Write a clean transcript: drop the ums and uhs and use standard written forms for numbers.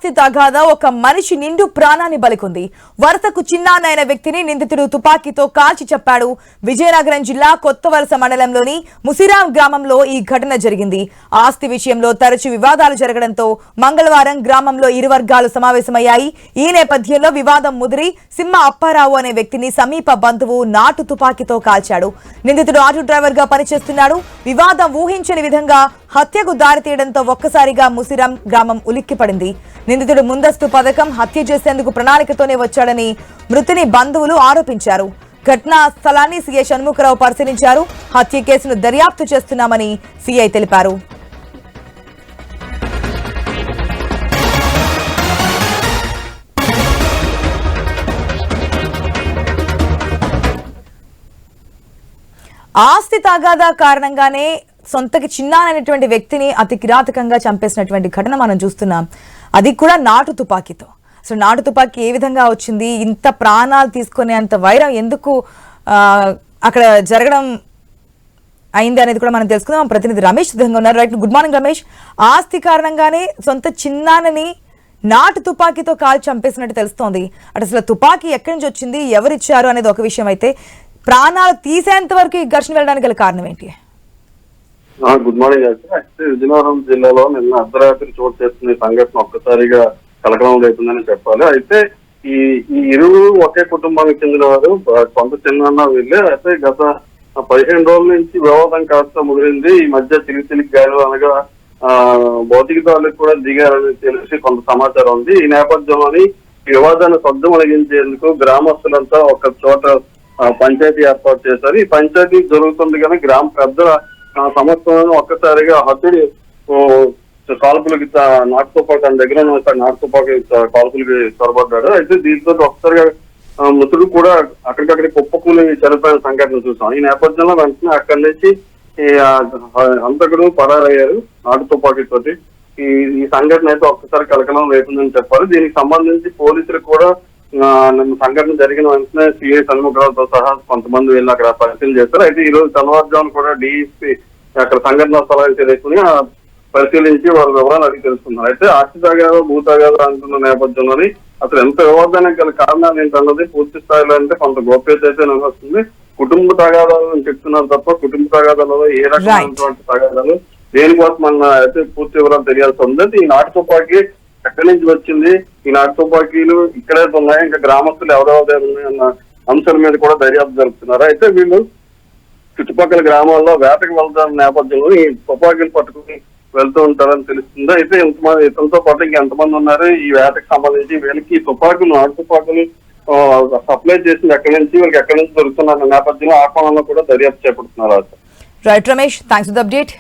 ఆస్తి తగాదా ఒక మనిషి నిండు ప్రాణాన్ని బలికొంది. వరసకు చిన్నానైన వ్యక్తిని నిందితుడు తుపాకీతో కాల్చి చెప్పాడు. విజయనగరం జిల్లా కొత్తవలస మండలంలోని ముసిరాం గ్రామంలో ఈ ఘటన జరిగింది. ఆస్తి విషయంలో తరచూ వివాదాలు జరగడంతో మంగళవారం గ్రామంలో ఇరు వర్గాలు సమావేశమయ్యాయి. ఈ నేపథ్యంలో వివాదం ముదిరి సింహ అప్పారావు అనే వ్యక్తిని సమీప బంధువు నాటు తుపాకీతో కాల్చాడు. నిందితుడు ఆటో డ్రైవర్ గా పనిచేస్తున్నాడు. వివాదం ఊహించని విధంగా హత్యకు దారితీయడంతో ఒక్కసారిగా ముసిరాం గ్రామం ఉలిక్కిపడింది. నిందితుడు ముందస్తు పథకం హత్య చేసేందుకు ప్రణాళికతోనే వచ్చాడని మృతుని బంధువులు ఆరోపించారు. ఘటనా స్థలాన్ని సీఐ షణ్ముఖరావు పరిశీలించారు. హత్య కేసును దర్యాప్తు చేస్తున్నామని సీఐ తెలిపారు. ఆస్తి తగాదా కారణంగానే సొంతకి చిన్నానైనటువంటి వ్యక్తిని అతి కిరాతకంగా చంపేసినటువంటి ఘటన మనం చూస్తున్నాం. అది కూడా నాటు తుపాకీతో. అసలు నాటు తుపాకీ ఏ విధంగా వచ్చింది, ఇంత ప్రాణాలు తీసుకునే అంత వైరం ఎందుకు అక్కడ జరగడం అయింది అనేది కూడా మనం తెలుసుకుందాం. ప్రతినిధి రమేష్ సిద్ధంగా ఉన్నారు. Right, good morning Ramesh. ఆస్తి కారణంగానే సొంత చిన్నానని నాటు తుపాకీతో కాల్చి చంపేసినట్టు తెలుస్తోంది. అసలు తుపాకీ ఎక్కడి నుంచి వచ్చింది, ఎవరిచ్చారు అనేది ఒక విషయం అయితే, ప్రాణాలు తీసేంత వరకు ఈ ఘర్షణ వెళ్ళడానికి గల కారణం ఏంటి? Good morning. అయితే విజయనగరం జిల్లాలో నిన్న అర్ధరాత్రి చోటు చేస్తున్న సంఘటన ఒక్కసారిగా కలకలం రేపుందని చెప్పాలి. అయితే ఈ ఇరువురు ఒకే కుటుంబానికి చెందిన వారు, సొంత చిన్న వీళ్ళే. అయితే గత 15 రోజుల నుంచి వివాదం కాస్త ముదిరింది. ఈ మధ్య చిలికి గాయాలు అనగా భౌతిక దాడులకు కూడా దిగారని తెలిసి కొంత సమాచారం ఉంది. ఈ నేపథ్యంలోని వివాదాన్ని సద్దుమణిగించేందుకు గ్రామస్తులంతా ఒక చోట పంచాయతీ ఏర్పాటు చేశారు. ఈ పంచాయతీ జరుగుతుంది కానీ గ్రామ పెద్దల సమస్యలను ఒక్కసారిగా హత్యుడు కాల్పులకి నాటుతో పాటు తన దగ్గర నాటుతో పాటు కాల్పులకి చొరబడ్డాడు. అయితే దీంతో ఒక్కసారిగా మృతుడు కూడా అక్కడికక్కడికి కుప్పకూలి చనిపోయిన సంఘటన చూసాం. ఈ నేపథ్యంలో వెంటనే అక్కడి నుంచి హంతకుడు పరారయ్యారు నాటు తుపాకీతోటి. ఈ సంఘటన అయితే ఒక్కసారి కలకలం రేపుందని చెప్పాలి. దీనికి సంబంధించి పోలీసులు కూడా సంఘటన జరిగిన వెంటనే సీఐ షణ్ముఖరావుతో సహా కొంతమంది వెళ్ళి అక్కడ పరిశీలన చేస్తారు. అయితే ఈ రోజు తెల్లవారుజామున కూడా డిఎస్పీ అక్కడ సంఘటన స్థలాన్ని తెలుసుకుని పరిశీలించి వాళ్ళ వివరాలు అడిగి తెలుసుకున్నారు. అయితే ఆస్తి తగాదా భూ తగాదా అంటున్న నేపథ్యంలోని అసలు ఎంత వివాదానికి గల కారణాలు ఏంటన్నది పూర్తి స్థాయిలో అంటే కొంత గోప్యత అయితే నిలవస్తుంది. కుటుంబ తగాదాలు అని చెప్తున్నారు తప్ప కుటుంబ తగాదాలలో ఏ రకమైనటువంటి తగాదాలు దేనికోసం అన్న అయితే పూర్తి వివరాలు తెలియాల్సి ఉంది. ఈ నాటు తుపాకీ ఎక్కడి నుంచి వచ్చింది, ఈ నాటు తుపాకీలు ఇక్కడే ఉన్నాయి, ఇంకా గ్రామస్తులు ఎవరెవరు ఉన్నాయన్న అంశాల మీద కూడా దర్యాప్తు జరుపుతున్నారు. అయితే వీళ్ళు చుట్టుపక్కల గ్రామాల్లో వేటకు వెళ్తారు నేపథ్యంలో ఈ తుపాకీలు పట్టుకుని వెళ్తూ ఉంటారని తెలుస్తుంది. అయితే ఇంతమంది ఇతరులతో పాటు ఇంకెంతమంది ఉన్నారు ఈ వేటకు సంబంధించి, వీళ్ళకి ఈ తుపాకులు నాటు తుపాకులు సప్లై చేసింది ఎక్కడి నుంచి, వీళ్ళకి ఎక్కడి నుంచి దొరుకుతున్న నేపథ్యంలో ఆ కోణంలో కూడా దర్యాప్తు చేపడుతున్నారు. Right Ramesh, thanks for the update.